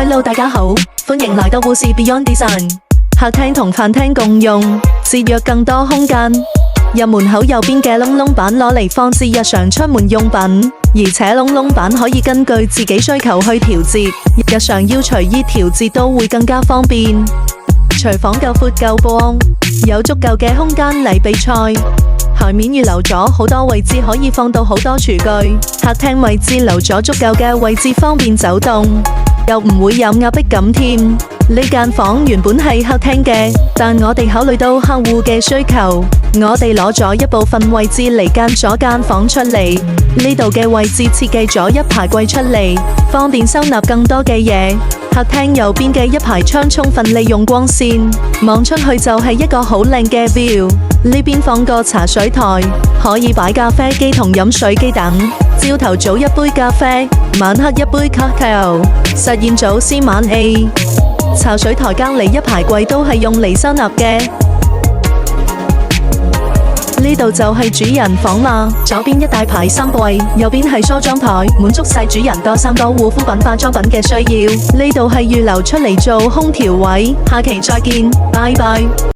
Hello， 大家好，歡迎來到護士 Beyond Design。客廳同飯廳共用，節約更多空間。入門口右邊嘅窿窿板攞嚟放置日常出門用品，而且窿窿板可以根據自己需求去調節，日常要隨意調節都會更加方便。廚房夠闊夠光，有足夠嘅空間嚟備菜。台面預留咗好多位置可以放到好多廚具，客廳位置留咗足夠嘅位置方便走動，又唔會有壓迫感添。呢間房原本係客廳嘅，但我哋考慮到客戶嘅需求，我哋攞咗一部分位置嚟間咗間房出嚟。呢度嘅位置設計咗一排櫃出嚟，方便收納更多嘅嘢。客廳右邊嘅一排窗充分利用光線，望出去就係一個好靚嘅 view。呢邊放個茶水台，可以擺咖啡機同飲水機等。朝頭早一杯咖啡，晚黑一杯 cocktail， 實現早 C 晚 A。茶水台隔籬一排櫃都係用嚟收納嘅。呢度就係主人房啦，左邊一大排衫櫃，右邊係梳妝台，滿足晒主人多衫多護膚品化妝品嘅需要。呢度係預留出嚟做空調位，下期再見，拜拜。